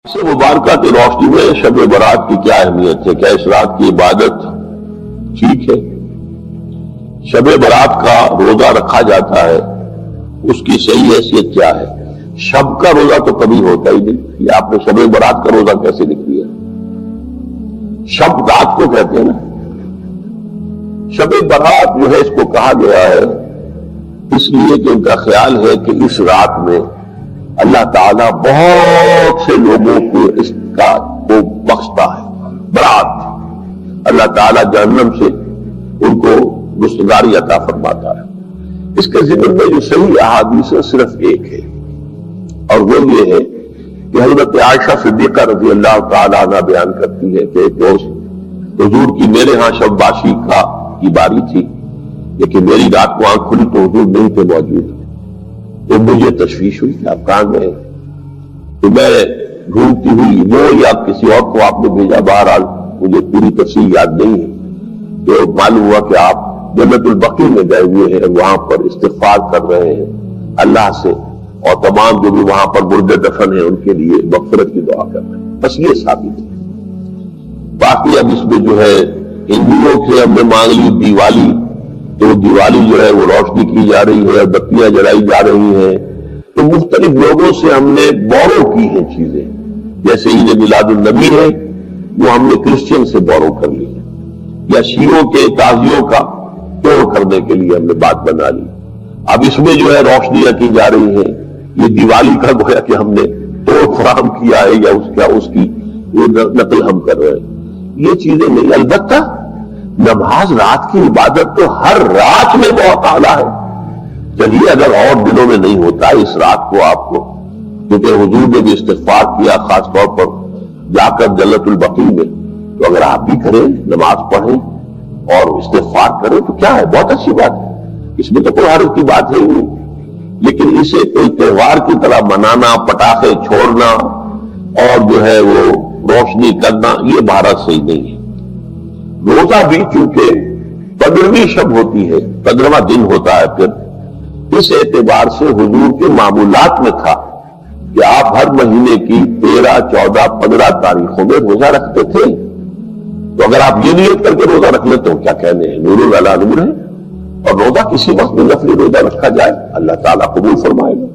سے مبارکہ کی روشنی میں شب برات کی کیا اہمیت ہے؟ کیا اس رات کی عبادت ٹھیک ہے؟ شب برات کا روزہ رکھا جاتا ہے، اس کی صحیح حیثیت کیا ہے؟ شب کا روزہ تو کبھی ہوتا ہی نہیں، یہ آپ نے شب برات کا روزہ کیسے لکھ دیا؟ شب رات کو کہتے ہیں نا، شب برات جو ہے اس کو کہا گیا ہے اس لیے کہ ان کا خیال ہے کہ اس رات میں اللہ تعالیٰ بہت سے لوگوں کو اس کا کو بخشتا ہے۔ برات اللہ تعالیٰ جہنم سے ان کو رستگاری عطا فرماتا ہے۔ اس کے ضمن میں جو صحیح احادیث ہے صرف ایک ہے، اور وہ یہ ہے کہ حضرت عائشہ صدیقہ رضی اللہ تعالیٰ عنہ بیان کرتی ہے کہ ایک روز حضور کی میرے ہاں شب باشی کی باری تھی، لیکن میری رات کو آنکھ کھلی تو حضور نہیں تھے موجود، تو مجھے تشویش ہوئی کہ آپ کہاں گئے؟ تو میں ڈھونڈتی ہوئی وہ یا کسی اور کو آپ نے بھیجا، بہرحال مجھے پوری تفصیل یاد نہیں ہے، تو معلوم ہوا کہ آپ جنت البقیع میں گئے ہوئے ہیں، وہاں پر استغفار کر رہے ہیں اللہ سے، اور تمام جو بھی وہاں پر مردے دفن ہیں ان کے لیے مغفرت کی دعا کر رہے ہیں۔ بس یہ ثابت ہے۔ باقی اب اس میں جو ہے ہندوؤں سے ہم نے مانگ لی دیوالی، تو دیوالی جو ہے وہ روشنی کی جا رہی ہے، بتیاں جلائی جا رہی ہیں، تو مختلف لوگوں سے ہم نے بورو کی ہیں چیزیں، جیسے عید میلاد النبی ہے وہ ہم نے کرسچن سے بورو کر لی، یا شیعوں کے تعزیوں کا توڑ کرنے کے لیے ہم نے بات بنا لی۔ اب اس میں جو ہے روشنیاں کی جا رہی ہیں، یہ دیوالی کا گویا کہ ہم نے توڑ فراہم کیا ہے یا اس کی نقل ہم کر رہے ہیں، یہ چیزیں نہیں۔ البتہ نماز رات کی عبادت تو ہر رات میں بہت اعلیٰ ہے۔ چلیے اگر اور دنوں میں نہیں ہوتا اس رات کو آپ کو، کیونکہ حضور نے بھی استغفار کیا خاص طور پر جا کر جنت البقیع میں، تو اگر آپ بھی کریں، نماز پڑھیں اور استغفار کریں تو کیا ہے، بہت اچھی بات ہے، اس میں تو کوئی حرج کی بات ہے نہیں۔ لیکن اسے کوئی تہوار کی طرح منانا، پٹاخے چھوڑنا اور جو ہے وہ روشنی کرنا، یہ بھارت صحیح نہیں ہے۔ روزہ بھی چونکہ 15ویں شب ہوتی ہے، 15واں دن ہوتا ہے، پھر اس اعتبار سے حضور کے معمولات میں تھا کہ آپ ہر مہینے کی 13، 14، 15 تاریخوں میں روزہ رکھتے تھے۔ تو اگر آپ یہ نیت کر کے روزہ رکھ لیتے ہو، کیا کہنے ہیں، نور علی نور ہے، اور روزہ کسی وقت میں نفلی روزہ رکھا جائے اللہ تعالیٰ قبول فرمائے گا۔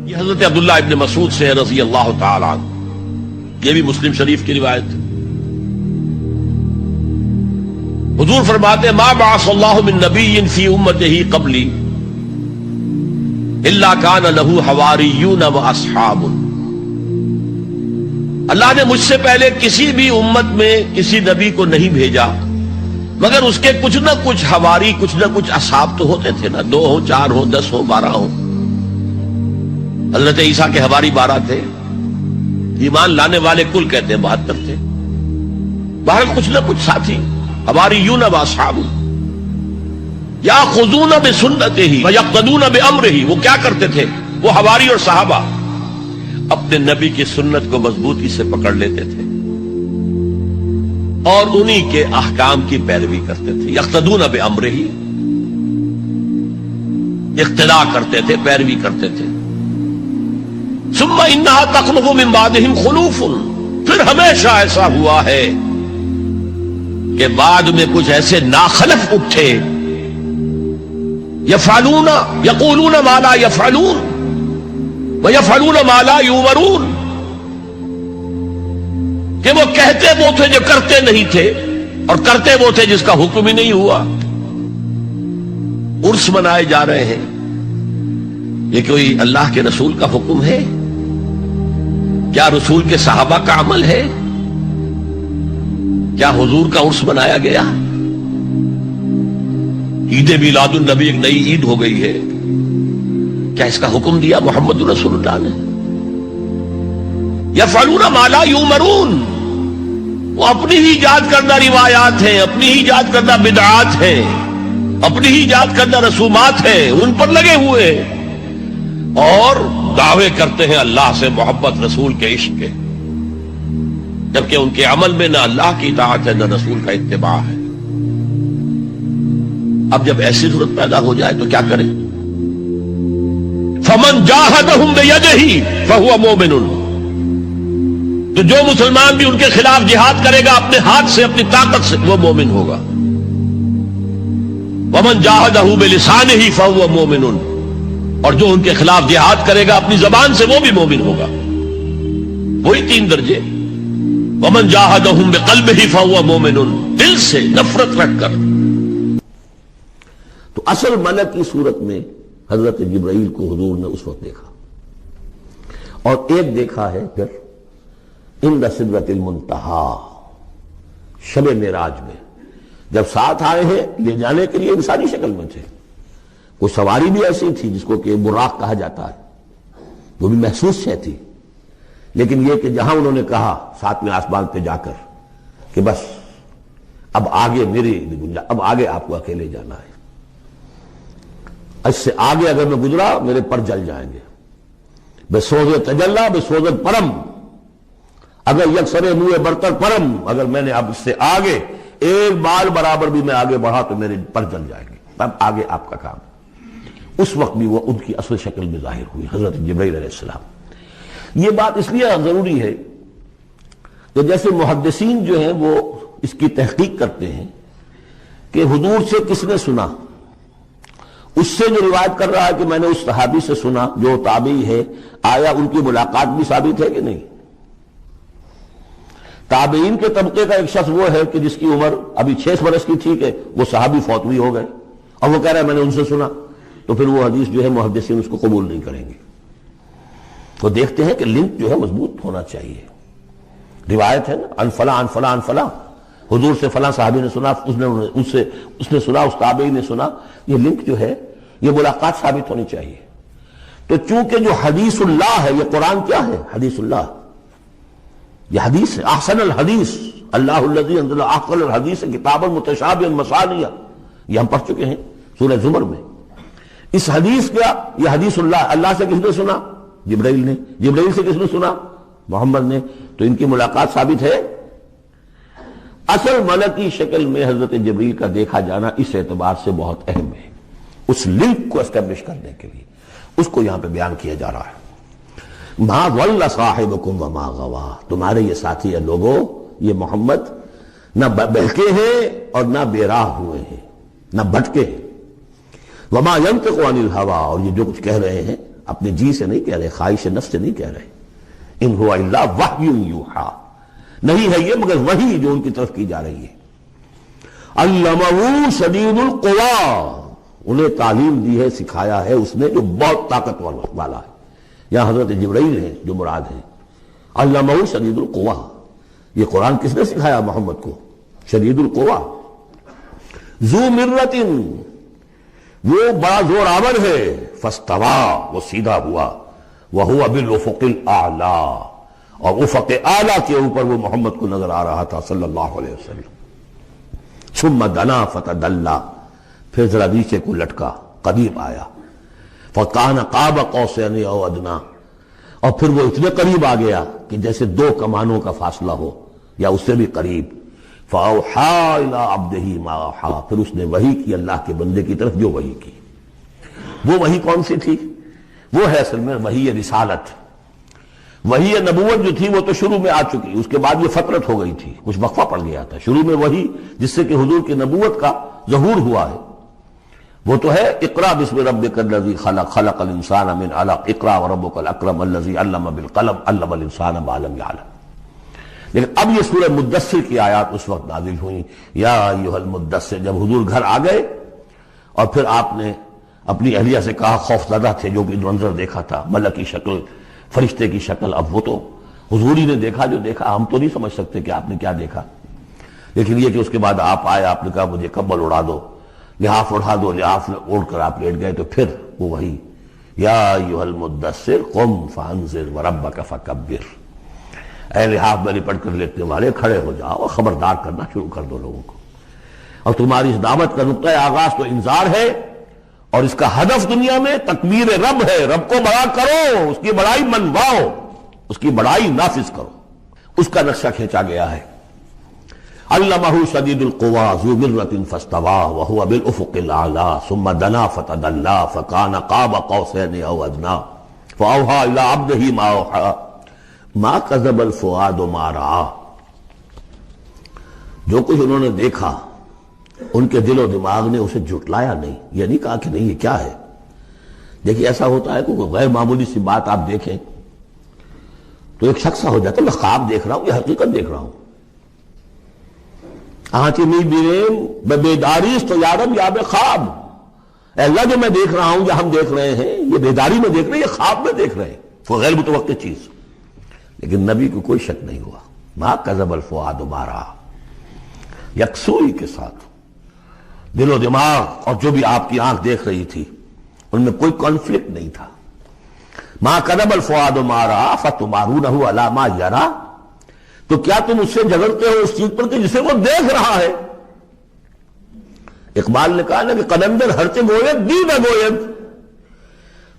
یہ حضرت عبداللہ ابن مسعود سے رضی اللہ تعالیٰ عنہ، یہ بھی مسلم شریف کی روایت ہے۔ حضور فرماتے ما بعث اللہ من نبی فی امتہ قبلی الا کان لہ حواریون و اصحاب۔ اللہ نے مجھ سے پہلے کسی بھی امت میں کسی نبی کو نہیں بھیجا مگر اس کے کچھ نہ کچھ حواری، کچھ نہ کچھ اصحاب تو ہوتے تھے نا، 2 ہوں، 4 ہوں، 10 ہوں، 12 ہوں۔ حضرت عیسیٰ کے حواری 12 تھے، ایمان لانے والے کل کہتے ہیں 72 تھے، بہرحال کچھ نہ کچھ ساتھی حواریون و اصحاب یاخذون بسنتہ ویقتدون بامرہ۔ وہ کیا کرتے تھے؟ وہ حواری اور صحابہ اپنے نبی کی سنت کو مضبوطی سے پکڑ لیتے تھے اور انہی کے احکام کی پیروی کرتے تھے۔ یقتدون بامرہ، اقتداء کرتے تھے، پیروی کرتے تھے۔ ثم انہا تخلف من بعدہم خلوف، پھر ہمیشہ ایسا ہوا ہے کہ بعد میں کچھ ایسے ناخلف اٹھے، یفعلون یقولون ما لا یفعلون ویفعلون ما لا یؤمرون، کہ وہ کہتے وہ تھے جو کرتے نہیں تھے، اور کرتے وہ تھے جس کا حکم ہی نہیں ہوا۔ عرس منائے جا رہے ہیں، یہ کوئی اللہ کے رسول کا حکم ہے؟ کیا رسول کے صحابہ کا عمل ہے؟ کیا حضور کا عرس منایا گیا؟ عید میلاد النبی ایک نئی عید ہو گئی ہے، کیا اس کا حکم دیا محمد رسول اللہ نے؟ یفعلون ما لا یؤمرون، وہ اپنی ہی ایجاد کردہ روایات ہیں، اپنی ہی ایجاد کردہ بدعات ہیں، اپنی ہی ایجاد کردہ رسومات ہیں، ان پر لگے ہوئے اور دعوے کرتے ہیں اللہ سے محبت، رسول کے عشق کے، جبکہ ان کے عمل میں نہ اللہ کی اطاعت ہے نہ رسول کا اتباع ہے۔ اب جب ایسی صورت پیدا ہو جائے تو کیا کریں؟ فمن جاہدہم بیدہ فہو مومن، تو جو مسلمان بھی ان کے خلاف جہاد کرے گا اپنے ہاتھ سے، اپنی طاقت سے، وہ مومن ہوگا۔ ومن جاہدہ بلسانہ فہو مومن، اور جو ان کے خلاف جہاد کرے گا اپنی زبان سے، وہ بھی مومن ہوگا۔ وہی 3 درجے۔ ومن جاہدہم بقلبہ فہو مومن، دل سے نفرت رکھ کر۔ تو اصل ملک کی صورت میں حضرت جبرائیل کو حضور نے اس وقت دیکھا، اور ایک دیکھا ہے پھر عند سدرۃ المنتہا، شب معراج میں، جب ساتھ آئے ہیں لے جانے کے لیے انسانی شکل میں تھے۔ کوئی سواری بھی ایسی تھی جس کو کہ براق کہا جاتا ہے، وہ بھی محسوس شے تھی، لیکن یہ کہ جہاں انہوں نے کہا 7ویں آسمان پہ جا کر کہ بس اب آگے میری گنجائش، اب آگے آپ کو اکیلے جانا ہے، اس سے آگے اگر میں گزرا میرے پر جل جائیں گے، بے سوز تجلا بے سوز پرم، اگر یکسر منہ برتر پرم، اگر میں نے اب اس سے آگے ایک بال برابر بھی میں آگے بڑھا تو میرے پر جل جائیں گے، اب آگے آپ کا کام۔ اس وقت بھی وہ ان کی اصل شکل میں ظاہر ہوئی حضرت جبرائیل علیہ السلام۔ یہ بات اس لیے ضروری ہے کہ جیسے محدثین جو ہیں وہ اس کی تحقیق کرتے ہیں کہ حضور سے کس نے سنا، اس سے جو روایت کر رہا ہے کہ میں نے اس صحابی سے سنا جو تابعی ہے، آیا ان کی ملاقات بھی ثابت ہے کہ نہیں؟ تابعین کے طبقے کا ایک شخص وہ ہے کہ جس کی عمر ابھی 6 برس کی تھی کہ وہ صحابی فوت بھی ہو گئے، اور وہ کہہ رہا ہے میں نے ان سے سنا، تو پھر وہ حدیث جو ہے محدثین اس کو قبول نہیں کریں گے۔ وہ دیکھتے ہیں کہ لنک جو ہے مضبوط ہونا چاہیے۔ روایت ہے نا، ان فلاں ان فلاں ان فلاں، حضور سے فلاں صحابی نے سنا، اس نے سنا، اس تابعی نے سنا، یہ لنک جو ہے یہ ملاقات ثابت ہونی چاہیے۔ تو چونکہ جو حدیث اللہ ہے، یہ قرآن کیا ہے؟ حدیث اللہ، یہ حدیث ہے، احسن الحدیث اللہ الذی انزل احسن الحدیث کتابا متشابہا مثانیہ، یہ ہم پڑھ چکے ہیں سورہ زمر میں۔ اس حدیث کا یہ حدیث اللہ سے کس نے سنا؟ جبرائیل نے۔ جبرائیل سے کس نے سنا؟ محمد نے۔ تو ان کی ملاقات ثابت ہے۔ اصل ملکی شکل میں حضرت جبرائیل کا دیکھا جانا اس اعتبار سے بہت اہم ہے، اس لنک کو اسٹیبلش کرنے کے لیے اس کو یہاں پہ بیان کیا جا رہا ہے۔ ما ضل صاحبکم وما غوا، تمہارے یہ ساتھی ہے لوگوں، یہ محمد نہ بہکے ہیں اور نہ بے راہ ہوئے ہیں، نہ بھٹکے ہیں۔ وما ينطق عن الهوى، اور یہ جو کچھ کہہ رہے ہیں اپنے جی سے نہیں کہہ رہے، خواہش نفس سے نہیں کہہ رہے۔ ان هو الا وحی یوحی، نہیں ہے یہ مگر وحی جو ان کی طرف کی جا رہی ہے۔ علمہ شدید القوی، انہیں تعلیم دی ہے، سکھایا ہے اس نے جو بہت طاقتور والا ہے۔ یہاں حضرت جبرائیل ہیں جو مراد ہے۔ علمہ شدید القوی، یہ قرآن کس نے سکھایا محمد کو؟ شدید القوی، ذو مرۃ، وہ بڑا زور آور ہے، فاستوی، وہ سیدھا ہوا، وہو بالافق الاعلی، اور افق اعلیٰ کے اوپر وہ محمد کو نظر آ رہا تھا صلی اللہ علیہ وسلم۔ ثم دنا فتدلی، پھر ذرا نیچے کو لٹکا، قریب آیا، فکان قاب قوسین او ادنی، اور پھر وہ اتنے قریب آ گیا کہ جیسے 2 کمانوں کا فاصلہ ہو یا اس سے بھی قریب۔ فاوحی الی عبدہ ما اوحی، پھر اس نے وحی کی اللہ کے بندے کی طرف جو وحی کی۔ وہ وحی کون سی تھی؟ وہ ہے اصل میں وحی رسالت۔ وحی نبوت جو تھی وہ تو شروع میں آ چکی، اس کے بعد یہ فترت ہو گئی تھی، کچھ وقفہ پڑ گیا تھا۔ شروع میں وحی جس سے کہ حضور کی نبوت کا ظہور ہوا ہے وہ تو ہے اقرا بسم ربک الذی خلق، خلق الانسان من علق، اقرا وربک الاکرم الذی علم بالقلم، علم الانسان ما لم یعلم۔ لیکن اب یہ سورہ مدثر کی آیات اس وقت نازل ہوئیں، یا ایھا المدثر، جب حضور گھر آ گئے اور پھر آپ نے اپنی اہلیہ سے کہا، خوف زدہ تھے جو بھی منظر دیکھا تھا، ملک کی شکل، فرشتے کی شکل، اب وہ تو حضور ہی نے دیکھا جو دیکھا، ہم تو نہیں سمجھ سکتے کہ آپ نے کیا دیکھا، لیکن یہ کہ اس کے بعد آپ آئے، آپ نے کہا مجھے کمبل اڑا دو، لحاف اڑا دو، لحاف اوڑھ کر آپ لیٹ گئے، تو پھر وہ وہی یا ایھا المدثر قم فانذر وربک فکبر، اے لحاف میں لپٹ کر لیٹنے والے کھڑے ہو جاؤ اور خبردار کرنا شروع کر دو لوگوں کو۔ اور تمہاری اس دعوت کا نقطۂ آغاز تو انذار ہے، اور اس کا ہدف دنیا میں تکبیر رب ہے، رب کو بڑا کرو، اس کی بڑائی منواؤ، اس کی بڑائی نافذ کرو، اس کا نقشہ کھینچا گیا ہے۔ علمہ شدید القوی ذو مرۃ فاستوى وهو بالافق الاعلی ثم دنا فتدلى فكان قاب قوسین او ادنى فاوحى الى عبده ما اوحى ما كذب الفؤاد ما رأى. جو کچھ انہوں نے دیکھا ان کے دل و دماغ نے اسے جھٹلایا نہیں. یہ نہیں کہا کہ نہیں یہ کیا ہے. دیکھیے ایسا ہوتا ہے کہ کوئی غیر معمولی سی بات آپ دیکھیں تو ایک شخص ہو جاتا ہے میں خواب دیکھ رہا ہوں یہ حقیقت دیکھ رہا ہوں. آنچی می بیریم بیداریس تو یارم یا بے خواب. اے اللہ جو میں دیکھ رہا ہوں جو ہم دیکھ رہے ہیں یہ بیداری میں دیکھ رہے ہیں یہ خواب میں دیکھ رہے ہیں. وہ غیر متوقع چیز. لیکن نبی کو کوئی شک نہیں ہوا. ما کذب الفؤاد ما رأى. یکسوئی کے ساتھ دل و دماغ اور جو بھی آپ کی آنکھ دیکھ رہی تھی ان میں کوئی کانفلکٹ نہیں تھا. ما کذب الفؤاد ما رأى فتمارونه علی ما یری. تو کیا تم اس سے جھگڑتے ہو اس چیز پر کہ جسے وہ دیکھ رہا ہے. اقبال نے کہا نا کہ قلندر ہرچے گوید دید گوید.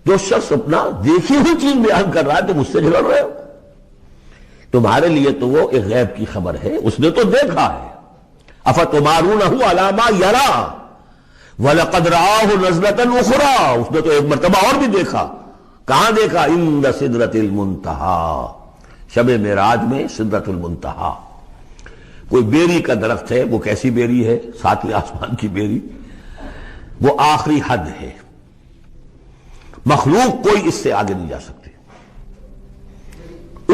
جو شخص اپنا دیکھی ہوئی چیز بیان کر رہا ہے تم اس سے جھگڑ رہے ہو. تمہارے لیے تو وہ ایک غیب کی خبر ہے اس نے تو دیکھا ہے. افتمارونہ علی ما یری وَلَقَدْ رَآهُ نَزْلَةً أُخْرَىٰ. اس نے تو ایک مرتبہ اور بھی دیکھا. کہاں دیکھا؟ عند سدرۃ المنتہیٰ. شب معراج میں سدرۃ المنتہیٰ کوئی بیری کا درخت ہے. وہ کیسی بیری ہے؟ ساتویں آسمان کی بیری. وہ آخری حد ہے. مخلوق کوئی اس سے آگے نہیں جا سکتی.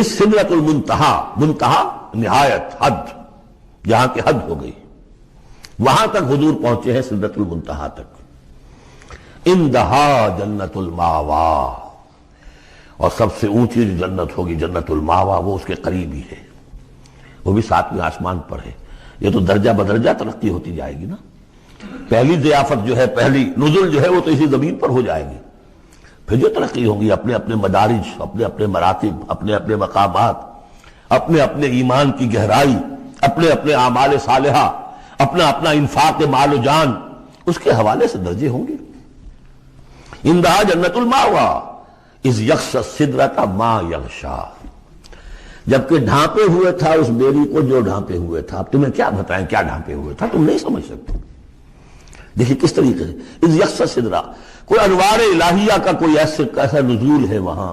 اس سدرۃ المنتہیٰ منتہا نہایت حد جہاں کی حد ہو گئی وہاں تک حضور پہنچے ہیں سدرۃ المنتہا تک. اندہا جنت الماوا. اور سب سے اونچی جو جنت ہوگی جنت الماوا وہ اس کے قریب ہی ہے. وہ بھی ساتویں آسمان پر ہے. یہ تو درجہ بدرجہ ترقی ہوتی جائے گی نا. پہلی ضیافت جو ہے پہلی نزل جو ہے وہ تو اسی زمین پر ہو جائے گی. پھر جو ترقی ہوگی اپنے اپنے مدارج اپنے اپنے مراتب اپنے اپنے مقامات اپنے اپنے ایمان کی گہرائی اپنے اپنے اعمال صالحہ اپنا اپنا انفاق مال و جان اس کے حوالے سے درجے ہوں گے. اندہا جنت الماوا اذ یغشی السدرۃ ما یغشی. جبکہ ڈھانپے ہوئے تھا اس بیری کو جو ڈھانپے ہوئے تھا. اب تمہیں کیا بتائیں کیا ڈھانپے ہوئے تھا تم نہیں سمجھ سکتے. دیکھیے کس طریقے سے اذ یغشی السدرۃ. کوئی انوار الہیہ کا کوئی ایسا نزول ہے وہاں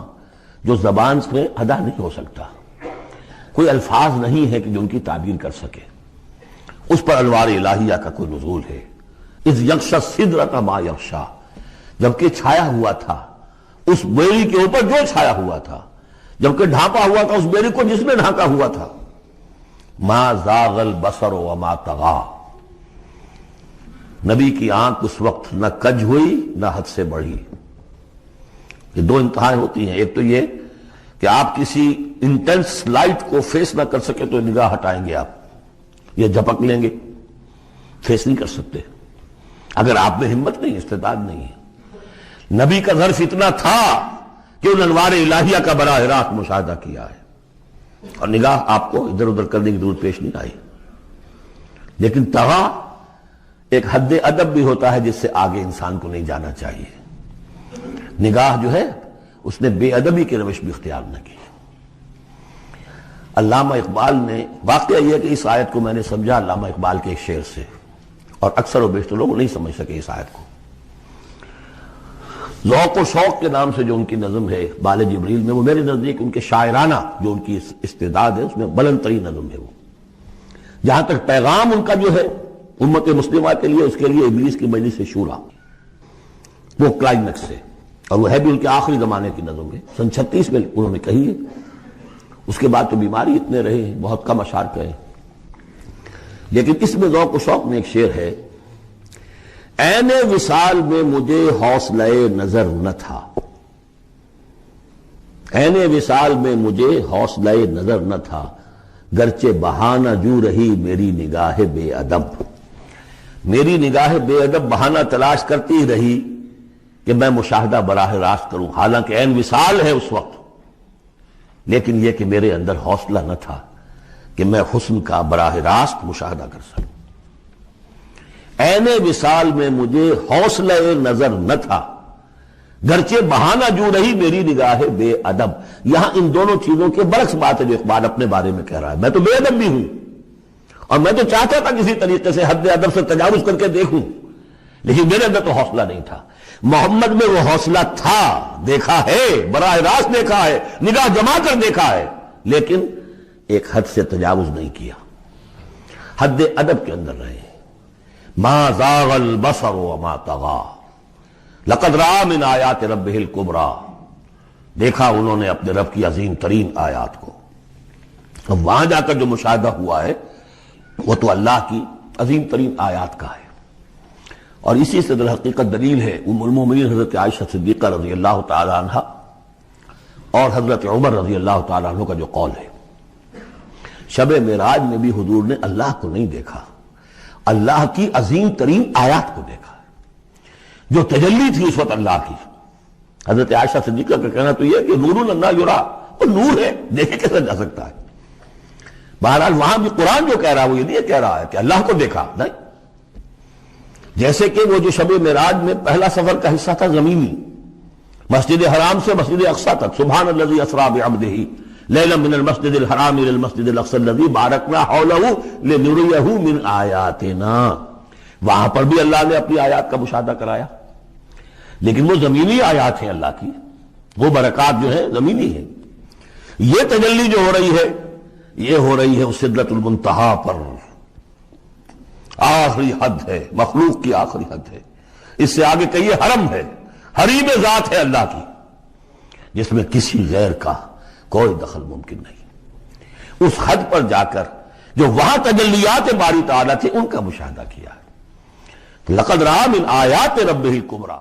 جو زبان میں ادا نہیں ہو سکتا. کوئی الفاظ نہیں ہے کہ جو ان کی تعبیر کر سکے. اس پر انوار الہیہ کا کوئی نزول ہے. اذ یغشی السدرۃ ما یغشی. جبکہ چھایا ہوا تھا اس بیری کے اوپر جو چھایا ہوا تھا. جبکہ ڈھانپا ہوا تھا اس بیری کو جس نے ڈھانکا ہوا تھا. ما زاغ البصر وما طغی. نبی کی آنکھ اس وقت نہ کج ہوئی نہ حد سے بڑھی. یہ دو انتہائیں ہوتی ہیں. ایک تو یہ کہ آپ کسی انٹینس لائٹ کو فیس نہ کر سکے تو نگاہ ہٹائیں گے آپ یا جھپک لیں گے. فیس نہیں کر سکتے اگر آپ میں ہمت نہیں استعداد نہیں ہے. نبی کا ظرف اتنا تھا کہ ان انوار الہیہ کا براہ راست مشاہدہ کیا ہے اور نگاہ آپ کو ادھر ادھر کرنے کی ضرورت پیش نہیں آئی. لیکن طغا ایک حد ادب بھی ہوتا ہے جس سے آگے انسان کو نہیں جانا چاہیے. نگاہ جو ہے اس نے بے ادبی کی روش بھی اختیار نہ کی. علامہ اقبال نے واقعہ یہ کہ اس آیت کو میں نے سمجھا علامہ اقبال کے ایک شعر سے اور اکثر و بیشتر لوگ نہیں سمجھ سکے اس آیت کو. ذوق و شوق کے نام سے جو ان کی نظم ہے بال جبریل میں وہ میرے نزدیک ان کے شاعرانہ جو ان کی استعداد ہے اس میں بلند ترین نظم ہے. وہ جہاں تک پیغام ان کا جو ہے امت مسلمہ کے لیے اس کے لیے ابلیس کی مجلس شورا وہ کلائمیکس ہے اور وہ ہے بھی ان کے آخری زمانے کی نظم ہے. سن 36 میں انہوں نے کہی ہے. اس کے بعد تو بیماری اتنے رہے ہیں بہت کم اشعار کہے. لیکن اس میں ذوق و شوق میں ایک شعر ہے. عین وصال میں مجھے حوصلہ نظر نہ تھا. عین وصال میں مجھے حوصلہ نظر نہ تھا گرچہ بہانہ جو رہی میری نگاہ بے ادب. میری نگاہ بے ادب بہانہ تلاش کرتی رہی کہ میں مشاہدہ براہ راست کروں. حالانکہ عین وصال ہے اس وقت لیکن یہ کہ میرے اندر حوصلہ نہ تھا کہ میں حسن کا براہ راست مشاہدہ کر سکوں. عین وصال میں مجھے حوصلہ نظر نہ تھا گرچہ بہانہ جو رہی میری نگاہ بے ادب. یہاں ان دونوں چیزوں کے برعکس بات ہے جو اقبال اپنے بارے میں کہہ رہا ہے. میں تو بے ادب بھی ہوں اور میں تو چاہتا تھا کسی طریقے سے حد ادب سے تجاوز کر کے دیکھوں، لیکن میرے اندر تو حوصلہ نہیں تھا۔ محمد میں وہ حوصلہ تھا، دیکھا ہے، براہ راست دیکھا ہے، نگاہ جما کر دیکھا ہے، لیکن ایک حد سے تجاوز نہیں کیا، حد ادب کے اندر رہے۔ ما زاغ البصر وما طغى لقد رأى من آیات ربہ الکبریٰ، دیکھا انہوں نے اپنے رب کی عظیم ترین آیات کو۔ اب وہاں جا کر جو مشاہدہ ہوا ہے وہ تو اللہ کی عظیم ترین آیات کا ہے، اور اسی سے در حقیقت دلیل ہے ام المومنین حضرت عائشہ صدیقہ رضی اللہ تعالی عنہ اور حضرت عمر رضی اللہ تعالی عنہ کا جو قول ہے۔ شب معراج میں بھی حضور نے اللہ کو نہیں دیکھا، اللہ کی عظیم ترین آیات کو دیکھا، جو تجلی تھی اس وقت اللہ کی۔ حضرت عائشہ صدیقہ کا کہنا تو یہ ہے کہ نور لا یرا، وہ نور ہے، دیکھے کیسے جا سکتا ہے۔ بہرحال وہاں بھی قرآن جو کہہ رہا ہے وہ یہ نہیں کہہ رہا ہے کہ اللہ کو دیکھا، نہیں، جیسے کہ وہ جو شب معراج میں پہلا سفر کا حصہ تھا زمینی، مسجد حرام سے مسجد اقصی تک، سبحان الذی اسریٰ بعبدہ لیلا من المسجد الحرام الى المسجد الاقصی الذی بارکنا حولہ لنریہ من آیاتنا، وہاں پر بھی اللہ نے اپنی آیات کا مشاہدہ کرایا، لیکن وہ زمینی آیات ہیں اللہ کی، وہ برکات جو ہیں زمینی ہیں۔ یہ تجلی جو ہو رہی ہے یہ ہو رہی ہے اس سدرۃ المنتہا پر، آخری حد ہے، مخلوق کی آخری حد ہے، اس سے آگے کہیے حرم ہے، حریم ذات ہے اللہ کی، جس میں کسی غیر کا کوئی دخل ممکن نہیں۔ اس حد پر جا کر جو وہاں تجلیات باری تعالیٰ تھے ان کا مشاہدہ کیا ہے۔ لقد رأى من آیات ربہ الکبریٰ۔